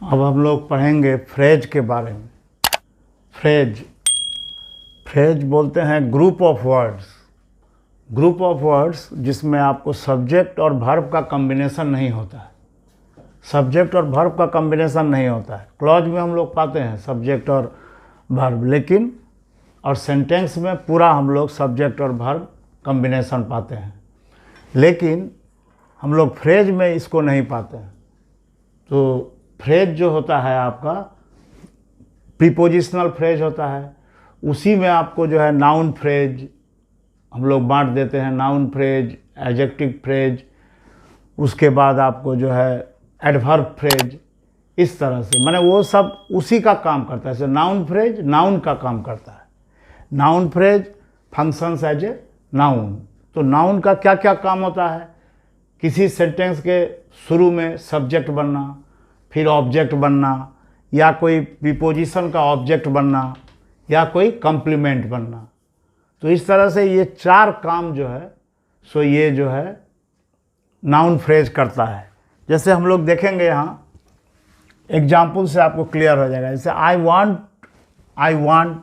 अब हम लोग पढ़ेंगे फ्रेज के बारे में। फ्रेज फ्रेज बोलते हैं group of words. Group of words जिसमें आपको सब्जेक्ट और वर्ब का कॉम्बिनेशन नहीं होता है। सब्जेक्ट और वर्ब का कॉम्बिनेशन नहीं होता है। क्लॉज में हम लोग पाते हैं सब्जेक्ट और वर्ब, लेकिन और सेंटेंस में पूरा हम लोग सब्जेक्ट और वर्ब कॉम्बिनेशन पाते हैं, लेकिन हम लोग फ्रेज में इसको नहीं पाते हैं। तो फ्रेज जो होता है आपका प्रीपोजिशनल फ्रेज होता है, उसी में आपको जो है नाउन फ्रेज हम लोग बांट देते हैं। नाउन फ्रेज, एडजेक्टिव फ्रेज, उसके बाद आपको जो है एडवर्ब फ्रेज, इस तरह से माने वो सब उसी का काम करता है। जैसे नाउन फ्रेज नाउन का काम करता है। Noun phrase functions as a noun. तो नाउन का क्या क्या काम होता है? किसी सेंटेंस के शुरू में सब्जेक्ट बनना, फिर ऑब्जेक्ट बनना, या कोई प्रीपोजिशन का ऑब्जेक्ट बनना, या कोई कॉम्प्लीमेंट बनना। तो इस तरह से ये चार काम जो है सो ये जो है नाउन फ्रेज करता है। जैसे हम लोग देखेंगे यहाँ एग्जाम्पल से आपको क्लियर हो जाएगा। जैसे आई वांट,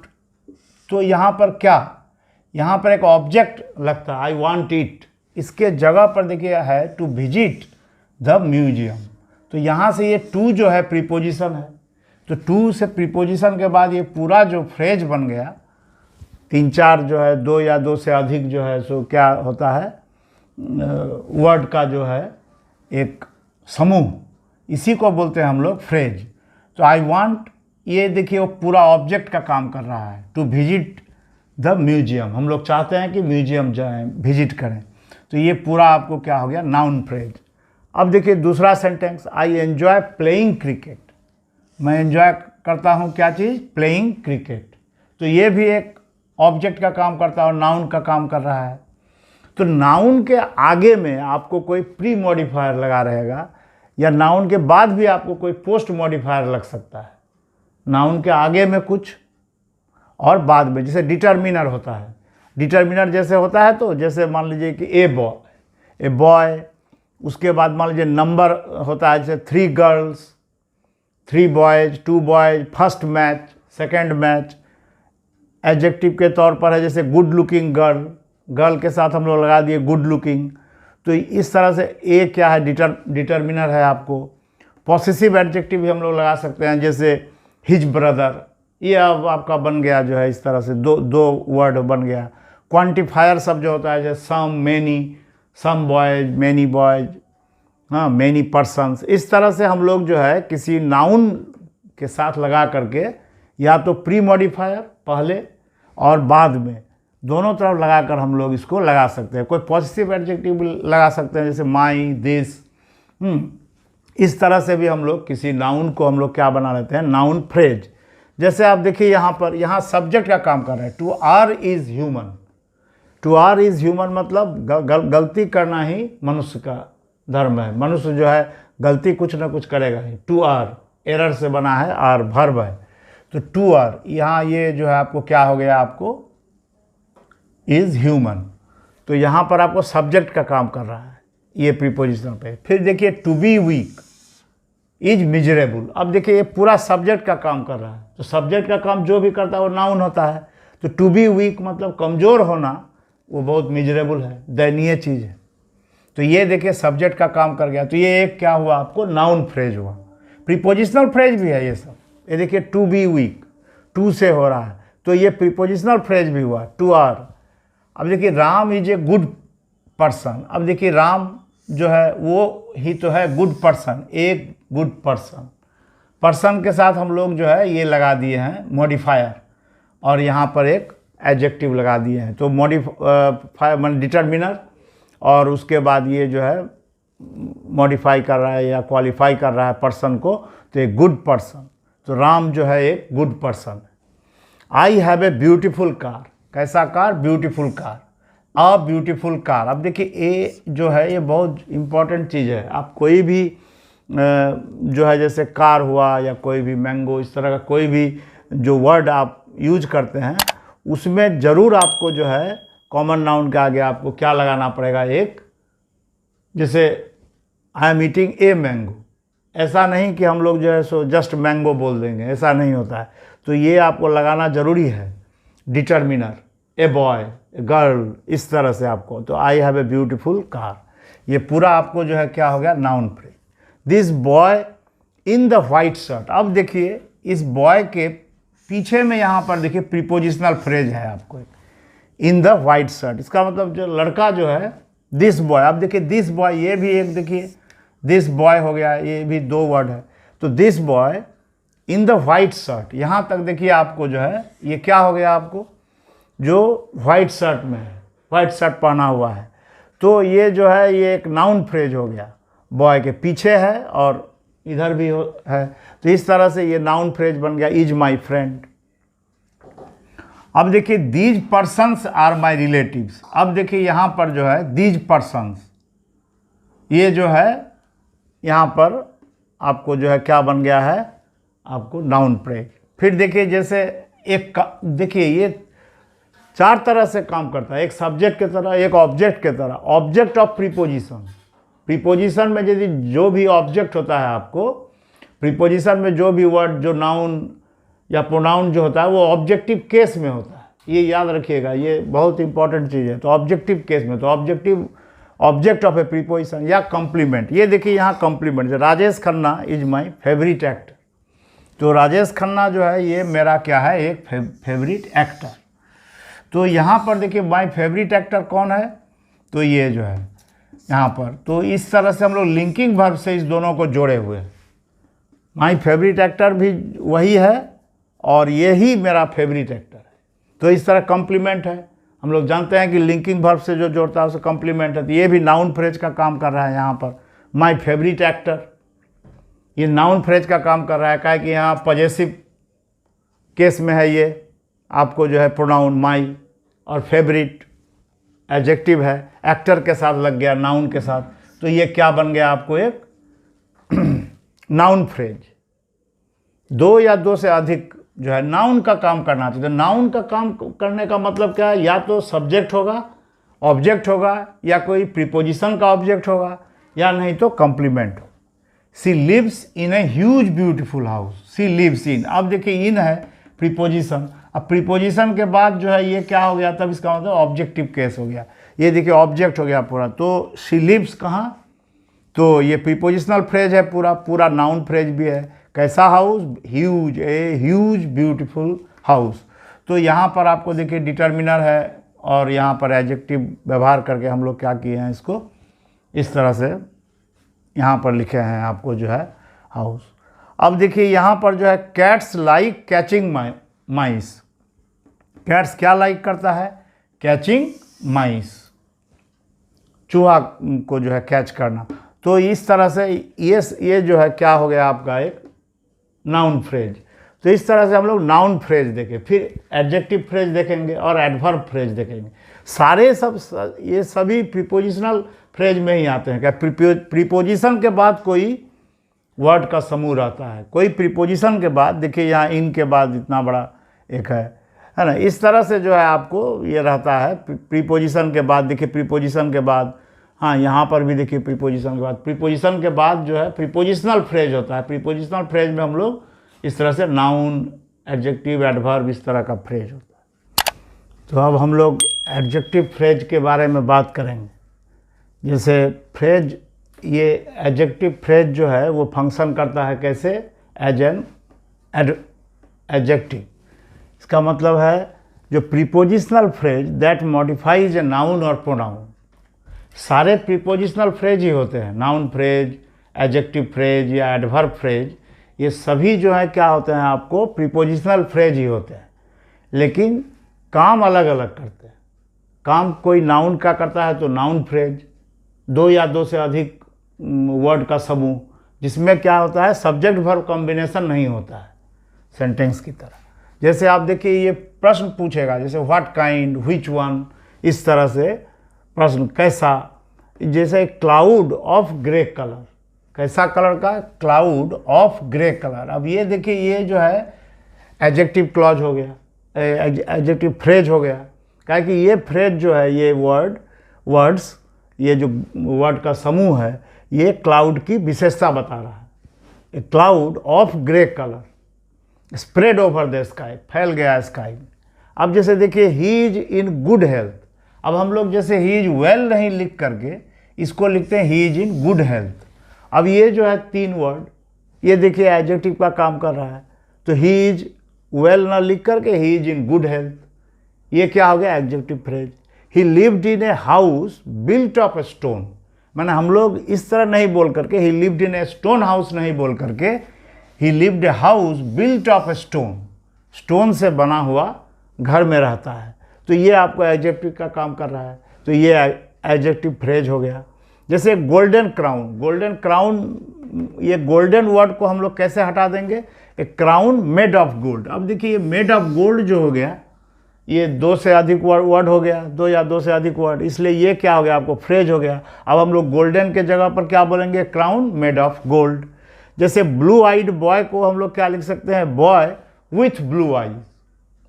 तो यहाँ पर क्या, यहाँ पर एक ऑब्जेक्ट लगता है, आई वांट इट। इसके जगह पर देखिए है टू विजिट द म्यूजियम। तो यहाँ से ये टू जो है प्रीपोजिशन है। तो टू से प्रीपोजिशन के बाद ये पूरा जो फ्रेज बन गया, तीन चार जो है, दो या दो से अधिक जो है सो क्या होता है वर्ड का जो है एक समूह, इसी को बोलते हैं हम लोग फ्रेज। तो आई वांट, ये देखिए वो पूरा ऑब्जेक्ट का काम कर रहा है। टू विजिट द म्यूजियम, हम लोग चाहते हैं कि म्यूजियम जाएं, विजिट करें। तो ये पूरा आपको क्या हो गया नाउन फ्रेज। अब देखिए दूसरा sentence, I enjoy playing cricket. मैं एन्जॉय करता हूँ क्या चीज़? Playing cricket. तो ये भी एक ऑब्जेक्ट का काम करता है और नाउन का काम कर रहा है। तो नाउन के आगे में आपको कोई प्री मॉडिफायर लगा रहेगा, या नाउन के बाद भी आपको कोई पोस्ट मॉडिफायर लग सकता है। नाउन के आगे में कुछ और बाद में, जैसे डिटर्मिनर होता है। डिटर्मिनर जैसे होता है, तो जैसे मान लीजिए कि ए बॉय, उसके बाद मान लीजिए नंबर होता है, जैसे 3 girls, 3 boys, 2 boys, first match, second match. Adjective के तौर पर है जैसे गुड लुकिंग गर्ल, गर्ल के साथ हम लोग लगा दिए गुड लुकिंग। तो इस तरह से ए क्या है, डिटर्मिनर है आपको। पॉसेसिव एडजेक्टिव भी हम लोग लगा सकते हैं, जैसे हिज ब्रदर, ये अब आपका बन गया जो है इस तरह से दो वर्ड बन गया। क्वांटिफायर सब जो होता है जैसे some, many, some boys, many boys, हाँ मेनी पर्सन्स। इस तरह से हम लोग जो है किसी नाउन के साथ लगा करके, या तो प्री मॉडिफायर पहले और बाद में, दोनों तरफ लगाकर हम लोग इसको लगा सकते हैं। कोई पॉजिटिव एडजेक्टिव लगा सकते हैं, जैसे माई, दिस। इस तरह से भी हम लोग किसी नाउन को हम लोग क्या बना लेते हैं, नाउन फ्रेज। जैसे आप देखिए यहाँ पर, यहाँ सब्जेक्ट का काम कर रहा है, to err is human. To err is human मतलब गलती करना ही मनुष्य का धर्म है। मनुष्य जो है गलती कुछ ना कुछ करेगा ही। टू आर एरर से बना है, आर वर्ब है। तो टू आर यहाँ ये जो है आपको क्या हो गया, आपको इज़ ह्यूमन। तो यहाँ पर आपको सब्जेक्ट का काम कर रहा है ये प्रीपोजिशन पे। फिर देखिए to be weak is miserable. अब देखिए ये पूरा सब्जेक्ट का काम कर रहा है। तो सब्जेक्ट का काम जो भी करता है वो नाउन होता है। तो टू बी वीक मतलब कमज़ोर होना, वो बहुत मिजरेबल है, दयनीय चीज़ है। तो ये देखिए सब्जेक्ट का काम कर गया। तो ये एक क्या हुआ आपको, नाउन फ्रेज हुआ। प्रीपोजिशनल फ्रेज भी है ये सब। ये देखिए टू बी वीक, टू से हो रहा है, तो ये प्रीपोजिशनल फ्रेज भी हुआ, टू आर। अब देखिए Ram is a good person. अब देखिए राम जो है वो ही तो है गुड पर्सन, एक गुड पर्सन। पर्सन के साथ हम लोग जो है ये लगा दिए हैं मॉडिफायर, और यहाँ पर एक एडजेक्टिव लगा दिए हैं। तो मॉडिफायर मान डिटर्मिनर, और उसके बाद ये जो है मॉडिफाई कर रहा है या क्वालिफाई कर रहा है पर्सन को, तो एक गुड पर्सन। तो राम जो है एक good person. I have a beautiful car. कैसा car? Beautiful car, a beautiful car. अब देखिए ए जो है ये बहुत इम्पॉर्टेंट चीज़ है। आप कोई भी जो है जैसे कार हुआ या कोई भी मैंगो, इस तरह का कोई भी जो वर्ड आप यूज करते हैं, उसमें ज़रूर आपको जो है कॉमन नाउन के आगे आपको क्या लगाना पड़ेगा, एक, जैसे I am eating a mango, ऐसा नहीं कि हम लोग जो है सो जस्ट मैंगो बोल देंगे, ऐसा नहीं होता है। तो ये आपको लगाना ज़रूरी है, determiner, a boy, a girl, इस तरह से आपको। तो आई हैव ए ब्यूटीफुल कार, ये पूरा आपको जो है क्या हो गया, noun phrase. This boy in the white shirt. अब देखिए इस बॉय के पीछे में यहाँ पर देखिए प्रीपोजिशनल फ्रेज है आपको, इन द वाइट शर्ट। इसका मतलब जो लड़का जो है, दिस बॉय। अब देखिए दिस बॉय, ये भी एक देखिए दिस बॉय हो गया, ये भी 2 वर्ड है। तो this boy in the white shirt, यहाँ तक देखिए आपको जो है ये क्या हो गया, आपको जो वाइट शर्ट में है, वाइट शर्ट पहना हुआ है। तो ये जो है ये एक नाउन फ्रेज हो गया, बॉय के पीछे है और इधर भी है। तो इस तरह से ये नाउन फ्रेज बन गया, इज माई फ्रेंड। अब देखिए these persons are my relatives. अब देखिए यहाँ पर जो है दीज पर्सन्स, ये जो है यहाँ पर आपको जो है क्या बन गया है, आपको नाउन फ्रेज। फिर देखिए जैसे एक देखिए ये 4 तरह से काम करता है, एक सब्जेक्ट की तरह, एक ऑब्जेक्ट की तरह। ऑब्जेक्ट ऑफ प्रीपोजिशन, प्रीपोजिशन में यदि जो भी ऑब्जेक्ट होता है आपको, प्रीपोजिशन में जो भी वर्ड, जो नाउन या प्रोनाउन जो होता है वो ऑब्जेक्टिव केस में होता है, ये याद रखिएगा, ये बहुत इंपॉर्टेंट चीज़ है। तो ऑब्जेक्टिव केस में, तो objective object of a preposition या कॉम्प्लीमेंट। ये देखिए यहाँ complement, Rajesh Khanna is my favourite actor. तो राजेश खन्ना जो है ये मेरा क्या है, एक फेवरेट एक्टर। तो यहाँ पर देखिए माई फेवरेट एक्टर कौन है, तो ये जो है यहाँ पर। तो इस तरह से हम लोग लिंकिंग वर्ब से इस दोनों को जोड़े हुए। माई फेवरेट एक्टर भी वही है और ये ही मेरा फेवरेट एक्टर है। तो इस तरह कॉम्प्लीमेंट है, हम लोग जानते हैं कि लिंकिंग वर्ब से जो जोड़ता है उसे कॉम्प्लीमेंट है। तो ये भी नाउन फ्रेज का काम कर रहा है यहाँ पर। माई फेवरेट एक्टर ये नाउन फ्रेज का काम कर रहा है, क्या है कि यहाँ पॉजेसिव केस में है, ये आपको जो है प्रोनाउन माई, और फेवरेट एडजेक्टिव है, एक्टर के साथ लग गया, नाउन के साथ। तो ये क्या बन गया आपको, एक नाउन फ्रेज। 2 या 2 से अधिक जो है नाउन का काम करना चाहिए। तो नाउन का काम करने का मतलब क्या है, या तो सब्जेक्ट होगा, ऑब्जेक्ट होगा, या कोई प्रीपोजिशन का ऑब्जेक्ट होगा, या नहीं तो कॉम्प्लीमेंट हो। She lives in a huge beautiful house, she lives in. अब देखिए इन है प्रीपोजिशन, अब प्रीपोजिशन के बाद जो है ये क्या हो गया, तब इसका मतलब ऑब्जेक्टिव केस हो गया। ये देखिए ऑब्जेक्ट हो गया पूरा। तो सी लिव्स कहाँ, तो ये प्रीपोजिशनल फ्रेज है, पूरा पूरा नाउन फ्रेज भी है। कैसा हाउस, ह्यूज, ए ह्यूज ब्यूटीफुल हाउस। तो यहाँ पर आपको देखिए डिटर्मिनर है और यहाँ पर एडजेक्टिव व्यवहार करके हम लोग क्या किए हैं, इसको इस तरह से यहाँ पर लिखे हैं आपको जो है हाउस। अब देखिए यहाँ पर जो है कैट्स लाइक कैचिंग माइस। कैट्स क्या लाइक करता है, कैचिंग माइस, चूहा को जो है कैच करना। तो इस तरह से ये जो है क्या हो गया आपका, एक नाउन फ्रेज। तो इस तरह से हम लोग नाउन फ्रेज देखें, फिर एडजेक्टिव फ्रेज देखेंगे और एडवर्ब फ्रेज देखेंगे। सारे ये सभी प्रीपोजिशनल फ्रेज में ही आते हैं। क्या प्रीपोजिशन के बाद कोई वर्ड का समूह रहता है, कोई प्रीपोजिशन के बाद, देखिए यहाँ इन के बाद इतना बड़ा एक है ना। इस तरह से जो है आपको ये रहता है प्रीपोजिशन के बाद। देखिए प्रीपोजिशन के बाद, हाँ यहाँ पर भी देखिए प्रीपोजिशन के बाद, प्रीपोजिशन के बाद जो है प्रीपोजिशनल फ्रेज होता है। प्रीपोजिशनल फ्रेज में हम लोग इस तरह से नाउन, एडजेक्टिव, एडवर्ब, इस तरह का फ्रेज होता है। तो अब हम लोग एडजेक्टिव फ्रेज के बारे में बात करेंगे। जैसे फ्रेज, ये एडजेक्टिव फ्रेज जो है वो फंक्शन करता है कैसे, एज एन एडजेक्टिव। इसका मतलब है जो prepositional phrase that modifies a noun और प्रोनाउन। सारे प्रीपोजिशनल फ्रेज ही होते हैं, नाउन फ्रेज, एडजेक्टिव फ्रेज या एडवर्ब फ्रेज, ये सभी जो है क्या होते हैं आपको प्रीपोजिशनल फ्रेज ही होते हैं, लेकिन काम अलग अलग करते हैं। काम कोई नाउन का करता है तो नाउन फ्रेज, 2 या 2 से अधिक वर्ड का समूह, जिसमें क्या होता है सब्जेक्ट वर्ब कॉम्बिनेशन नहीं होता है सेंटेंस की तरह। जैसे आप देखिए ये प्रश्न पूछेगा, जैसे व्हाट काइंड, व्हिच वन, इस तरह से प्रश्न, कैसा। जैसे क्लाउड ऑफ ग्रे कलर, कैसा कलर का, क्लाउड ऑफ ग्रे कलर। अब ये देखिए ये जो है एडजेक्टिव क्लॉज हो गया, एडजेक्टिव फ्रेज हो गया, क्या कि ये फ्रेज जो है, ये वर्ड्स, ये जो वर्ड का समूह है, ये क्लाउड की विशेषता बता रहा है। ए cloud of grey colour spread over the sky, फैल गया स्काई में। अब जैसे देखिए he is in good health, अब हम लोग जैसे ही इज वेल नहीं लिख करके इसको लिखते हैं he is in good health. अब ये जो है 3 वर्ड, ये देखिए एडजेक्टिव का काम कर रहा है, तो ही इज वेल ना लिख करके he is in good health, ये क्या हो गया adjective phrase. He lived in a house built of stone, मैंने हम लोग इस तरह नहीं बोल करके ही lived in a stone house नहीं बोल करके ही lived a house built of stone, stone से बना हुआ घर में रहता है, तो ये आपको एडजेक्टिव का काम कर रहा है, तो ये एडजेक्टिव फ्रेज हो गया। जैसे गोल्डन क्राउन, गोल्डन क्राउन, ये गोल्डन वर्ड को हम लोग कैसे हटा देंगे, ए क्राउन मेड ऑफ गोल्ड। अब देखिए ये मेड ऑफ गोल्ड जो हो गया, ये 2 से अधिक वर्ड हो गया, 2 या 2 से अधिक वर्ड, इसलिए ये क्या हो गया आपको फ्रेज हो गया। अब हम लोग गोल्डन के जगह पर क्या बोलेंगे, क्राउन मेड ऑफ गोल्ड। जैसे ब्लू आइड बॉय को हम लोग क्या लिख सकते हैं, boy with blue eyes,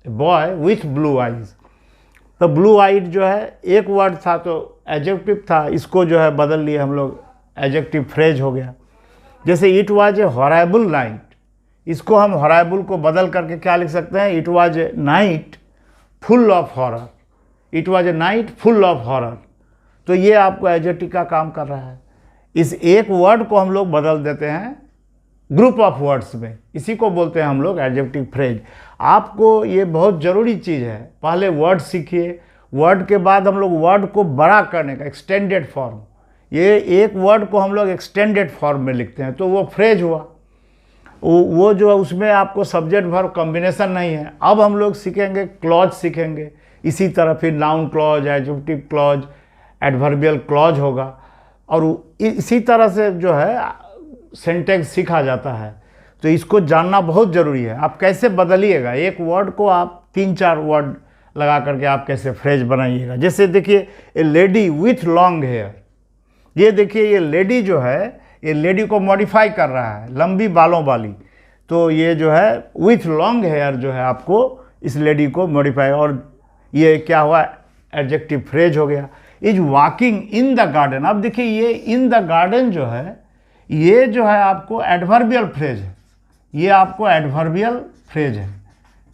boy with blue eyes. तो ब्लू आइड जो है एक वर्ड था तो एडजेक्टिव था, इसको जो है बदल लिए हम लोग, एडजेक्टिव फ्रेज हो गया। जैसे it was a horrible night, इसको हम हॉरेबल को बदल करके क्या लिख सकते हैं, it was a night full of horror, it was a night full of horror. तो ये आपको एडजेक्टिव का काम कर रहा है। इस एक वर्ड को हम लोग बदल देते हैं ग्रुप ऑफ वर्ड्स में, इसी को बोलते हैं हम लोग एडजेक्टिव फ्रेज। आपको ये बहुत ज़रूरी चीज़ है, पहले वर्ड सीखिए, वर्ड के बाद हम लोग वर्ड को बड़ा करने का एक्सटेंडेड फॉर्म, ये एक वर्ड को हम लोग एक्सटेंडेड फॉर्म में लिखते हैं, तो वो फ्रेज हुआ। वो जो उसमें आपको सब्जेक्ट वर्ब कॉम्बिनेशन नहीं है। अब हम लोग सीखेंगे क्लॉज सीखेंगे, इसी तरह फिर noun clause, adjective clause, adverbial clause होगा, और इसी तरह से जो है सेंटेंस सीखा जाता है। तो इसको जानना बहुत ज़रूरी है। आप कैसे बदलिएगा, एक वर्ड को आप 3-4 वर्ड लगा करके आप कैसे फ्रेज बनाइएगा। जैसे देखिए a lady with long hair, ये देखिए ये लेडी जो है, ये लेडी को मॉडिफाई कर रहा है, लंबी बालों वाली, तो ये जो है विथ लॉन्ग हेयर जो है आपको इस लेडी को मॉडिफाई, और ये क्या हुआ एडजेक्टिव फ्रेज हो गया। Is walking in the garden, अब देखिए ये इन द गार्डन जो है, ये जो है आपको एडवर्बियल फ्रेज है, ये आपको एडवर्बियल फ्रेज है।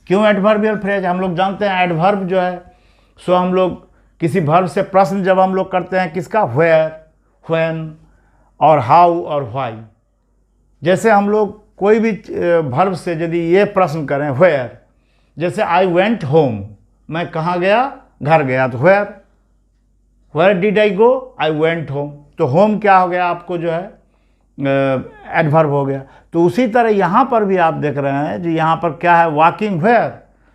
क्यों एडवर्बियल फ्रेज, हम लोग जानते हैं एडवर्ब जो है, सो हम लोग किसी वर्ब से प्रश्न जब हम लोग करते हैं किसका, व्हेयर, व्हेन और हाउ और व्हाई। जैसे हम लोग कोई भी वर्ब से यदि ये प्रश्न करें व्हेयर, जैसे आई वेंट होम, मैं कहाँ गया, घर गया, तो where did I go, I went home, तो होम क्या हो गया आपको जो है एडवर्ब हो गया। तो उसी तरह यहाँ पर भी आप देख रहे हैं जो यहाँ पर क्या है, वॉकिंग व्हेयर,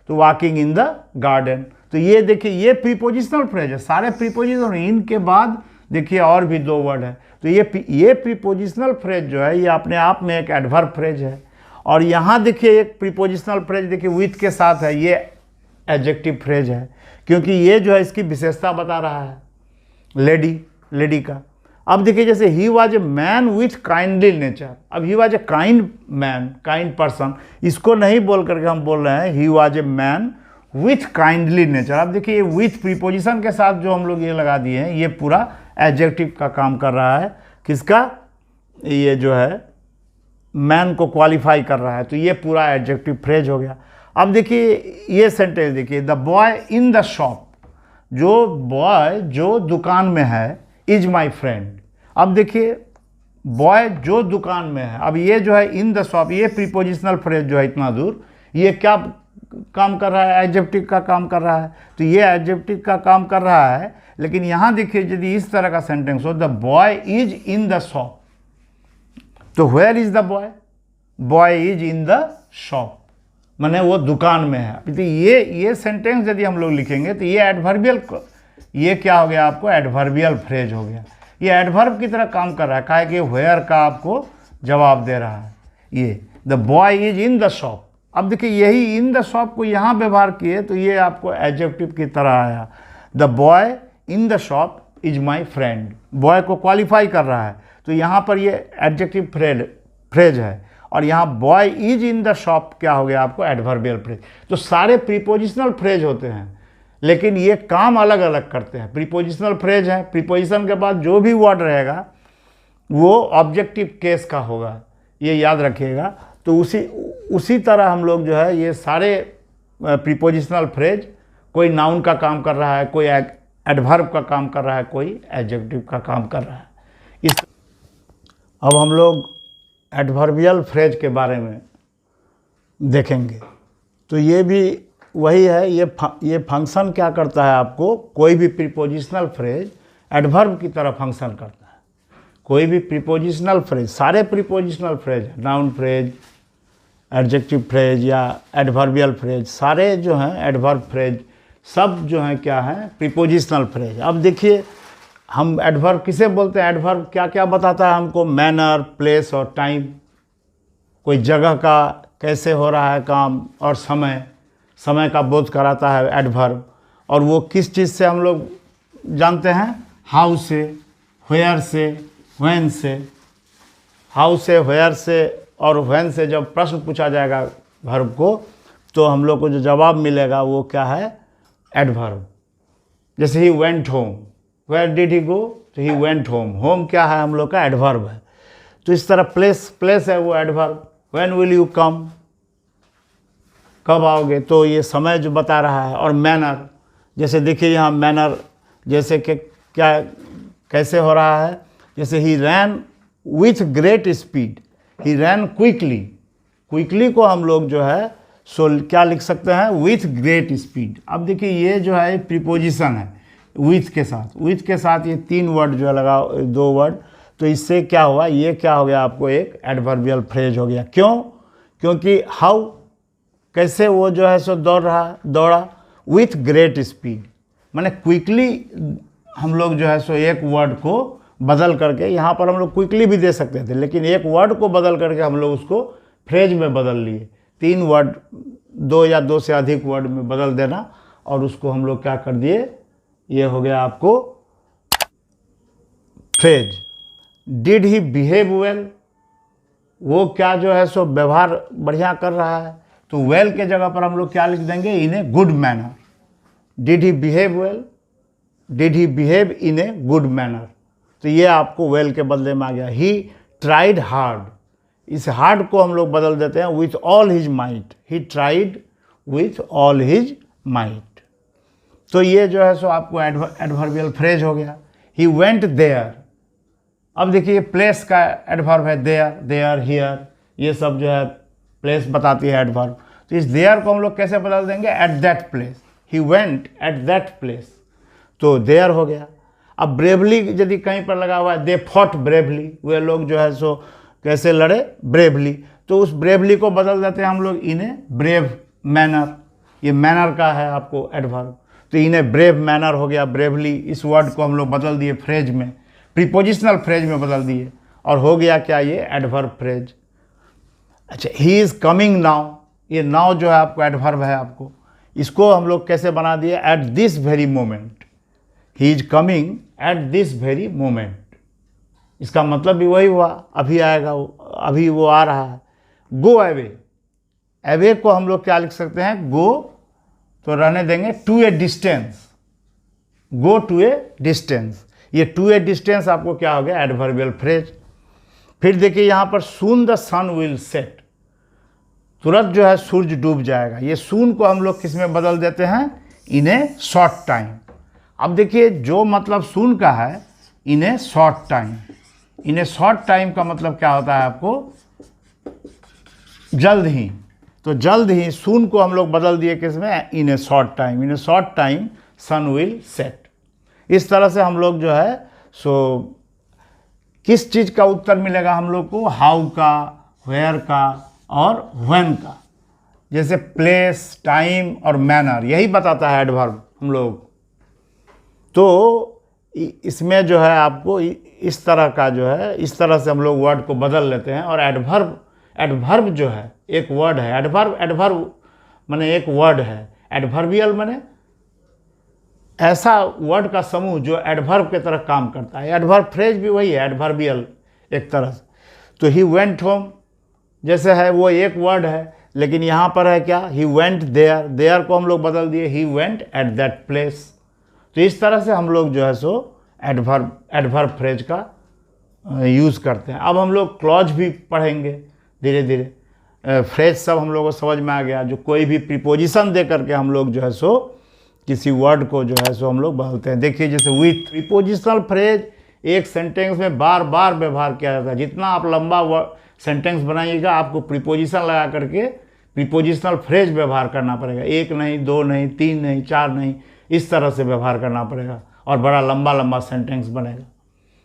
तो वॉकिंग इन द गार्डन। तो ये देखिए ये प्रीपोजिशनल फ्रेज है, सारे प्रीपोजिशनल, इनके बाद देखिए और भी 2 वर्ड है, तो ये प्रीपोजिशनल फ्रेज जो है ये अपने आप में एक एडवर्ब फ्रेज है। और यहाँ देखिए एक प्रीपोजिशनल फ्रेज देखिए विथ के साथ है, ये एडजेक्टिव फ्रेज है, क्योंकि ये जो है इसकी विशेषता बता रहा है लेडी का। अब देखिए जैसे he was a man with kindly nature, अब he was a kind man, kind person, इसको नहीं बोल करके हम बोल रहे हैं he was a man with kindly nature. अब देखिए ये विथ प्रीपोजिशन के साथ जो हम लोग ये लगा दिए हैं, ये पूरा एडजेक्टिव का काम कर रहा है, किसका, ये जो है मैन को क्वालिफाई कर रहा है, तो ये पूरा एडजेक्टिव फ्रेज हो गया। अब देखिए ये सेंटेंस देखिए, the boy in the shop, जो बॉय जो दुकान में है, इज माई फ्रेंड। अब देखिए बॉय जो दुकान में है, अब ये जो है इन द शॉप, ये प्रीपोजिशनल फ्रेज जो है इतना दूर, ये क्या काम कर रहा है, एडजेक्टिव का काम कर रहा है, तो ये एडजेक्टिव का काम कर रहा है। लेकिन यहाँ देखिए यदि इस तरह का सेंटेंस हो, the boy is in the shop, तो where is the boy, boy is in the shop, माने वो दुकान में है। तो ये सेंटेंस यदि हम लोग लिखेंगे तो ये एडवर्बियल, ये क्या हो गया आपको एडवर्बियल फ्रेज हो गया, ये एडवर्ब की तरह काम कर रहा है, काहे कि वेयर का आपको जवाब दे रहा है। ये the boy is in the shop, अब देखिए यही इन द शॉप को यहाँ व्यवहार किए तो ये आपको एडजेक्टिव की तरह आया, the boy in the shop is my friend, boy को क्वालिफाई कर रहा है, तो यहाँ पर ये एडजेक्टिव फ्रेज है, और यहाँ boy is in the shop क्या हो गया आपको एडवर्बियल फ्रेज। तो सारे प्रीपोजिशनल फ्रेज होते हैं, लेकिन ये काम अलग अलग करते हैं। प्रीपोजिशनल फ्रेज है, प्रीपोजिशन के बाद जो भी वर्ड रहेगा वो ऑब्जेक्टिव केस का होगा, ये याद रखिएगा। तो उसी तरह हम लोग जो है ये सारे प्रीपोजिशनल फ्रेज, कोई नाउन का काम कर रहा है, कोई एडवर्ब का काम कर रहा है, कोई एडजेक्टिव का काम कर रहा है। अब हम लोग एडवर्बियल फ्रेज के बारे में देखेंगे। तो ये भी वही है, ये फंक्शन क्या करता है, आपको कोई भी प्रीपोजिशनल फ्रेज एडवर्ब की तरह फंक्शन करता है। कोई भी प्रीपोजिशनल फ्रेज, सारे prepositional phrase, noun phrase, adjective phrase या एडवर्बियल फ्रेज, सारे जो हैं एडवर्ब फ्रेज सब जो हैं क्या हैं, प्रीपोजिशनल फ्रेज। अब देखिए हम एडवर्ब किसे बोलते हैं, एडवर्ब क्या क्या बताता है हमको, मैनर, प्लेस और टाइम। कोई जगह का कैसे हो रहा है काम और समय का बोध कराता है एडवर्ब। और वो किस चीज़ से हम लोग जानते हैं, हाउ से, व्हेयर से, व्हेन से। हाउ से, व्हेयर से और व्हेन से जब प्रश्न पूछा जाएगा वर्ब को, तो हम लोग को जो जवाब मिलेगा वो क्या है, एडवर्ब। जैसे he went home, where did he go, तो ही वेंट होम। होम क्या है, हम लोग का एडवर्ब है। तो इस तरह प्लेस है वो adverb. When will you come, कब आओगे, तो ये समय जो बता रहा है। और मैनर, जैसे देखिए यहाँ मैनर, जैसे कि क्या कैसे हो रहा है, जैसे he ran with great speed, he ran quickly को हम लोग जो है सो क्या लिख सकते हैं, विथ ग्रेट स्पीड। अब देखिए ये जो है प्रीपोजिशन है विथ के साथ ये 3 वर्ड जो है लगा, 2 वर्ड, तो इससे क्या हुआ, ये क्या हो गया आपको, एक एडवर्बियल फ्रेज हो गया। क्यों, क्योंकि हाउ कैसे वो जो है सो दौड़ा, विथ ग्रेट स्पीड, माने क्विकली हम लोग जो है सो एक वर्ड को बदल करके, यहाँ पर हम लोग क्विकली भी दे सकते थे, लेकिन एक वर्ड को बदल करके हम लोग उसको फ्रेज में बदल लिए। 3 वर्ड, 2 या 2 से अधिक वर्ड में बदल देना, और उसको हम लोग क्या कर दिए, ये हो गया आपको phrase. Did he behave well, वो क्या जो है सो व्यवहार बढ़िया कर रहा है, तो वेल के जगह पर हम लोग क्या लिख देंगे, in a good manner. Did he behave well, did he behave in a good manner, तो ये आपको वेल के बदले में आ गया। ही ट्राइड हार्ड, इस हार्ड को हम लोग बदल देते हैं with all his might, he tried with all his might. तो ये जो है सो आपको एडवर्बियल फ्रेज हो गया। ही वेंट देयर, अब देखिए प्लेस का एडवर्ब है देयर, हियर, ये सब जो है प्लेस बताती है एडवर्ब। तो इस देयर को हम लोग कैसे बदल देंगे, at that place, he went at that place, तो देयर हो गया। अब ब्रेवली यदि कहीं पर लगा हुआ है, दे फॉट ब्रेवली, वे लोग जो है सो कैसे लड़े, ब्रेवली, तो उस ब्रेवली को बदल देते हैं हम लोग इन ए ब्रेव मैनर। ये मैनर का है आपको एडवर्ब, तो इन ए ब्रेव मैनर हो गया ब्रेवली। इस वर्ड को हम लोग बदल दिए फ्रेज में, प्रीपोजिशनल फ्रेज में बदल दिए, और हो गया क्या, ये एडवर्ब फ्रेज। अच्छा, ही इज़ कमिंग नाउ, ये नाउ जो है आपको एडवर्ब है आपको, इसको हम लोग कैसे बना दिए, at this very moment, he is coming at this very moment. इसका मतलब भी वही हुआ, अभी आएगा वो, अभी वो आ रहा है। गो अवे, अवे को हम लोग क्या लिख सकते हैं, गो तो रहने देंगे, to a distance, go to a distance, ये टू ए डिस्टेंस आपको क्या हो गया, एडवर्बियल फ्रेज। फिर देखिए यहाँ पर soon the sun will set, तुरंत जो है सूरज डूब जाएगा। ये सून को हम लोग किस में बदल देते हैं, इन ए शॉर्ट टाइम। अब देखिए जो मतलब सून का है, in a short time, in a short time का मतलब क्या होता है आपको, जल्द ही। तो जल्द ही सून को हम लोग बदल दिए किस में, in a short time, in a short time sun will set. इस तरह से हम लोग जो है सो किस चीज़ का उत्तर मिलेगा हम लोग को, हाउ का, वेयर का और व्हेन का। जैसे प्लेस, टाइम और मैनर, यही बताता है एडवर्ब हम लोग। तो इसमें जो है आपको इस तरह का जो है, इस तरह से हम लोग वर्ड को बदल लेते हैं। और एडवर्ब जो है एक वर्ड है, एडवर्ब माने एक वर्ड है, एडवर्बियल माने ऐसा वर्ड का समूह जो एडवर्ब की तरह काम करता है। एडवर्ब फ्रेज भी वही है, एडवर्बियल एक तरह से। तो ही वेंट होम जैसे है वो एक वर्ड है, लेकिन यहाँ पर है क्या, ही वेंट देयर, देयर को हम लोग बदल दिए, he went at that place. तो इस तरह से हम लोग जो है सो एडवर्ब फ्रेज का यूज़ करते हैं। अब हम लोग क्लॉज भी पढ़ेंगे। धीरे धीरे फ्रेज सब हम लोगों को समझ में आ गया। जो कोई भी प्रीपोजिशन दे करके हम लोग जो है सो किसी वर्ड को जो है सो हम लोग बदलते हैं। देखिए जैसे विथ, प्रीपोजिशनल फ्रेज एक सेंटेंस में बार बार व्यवहार किया जाता है। जितना आप लंबा सेंटेंस बनाइएगा आपको प्रीपोजिशन लगा करके प्रीपोजिशनल फ्रेज व्यवहार करना पड़ेगा। एक नहीं, दो नहीं, तीन नहीं, चार नहीं, इस तरह से व्यवहार करना पड़ेगा और बड़ा लंबा लंबा सेंटेंस बनेगा।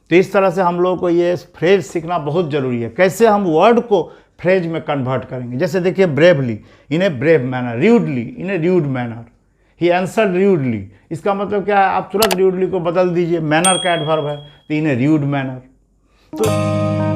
तो इस तरह से हम लोग को ये फ्रेज सीखना बहुत ज़रूरी है। कैसे हम वर्ड को फ्रेज में कन्वर्ट करेंगे। जैसे देखिए bravely, in a brave manner, rudely in A rude manner, he answered rudely. इसका मतलब क्या है, आप तुरंत र्यूडली को बदल दीजिए, मैनर का एडवर्ब है तो इन ए र्यूड मैनर। तो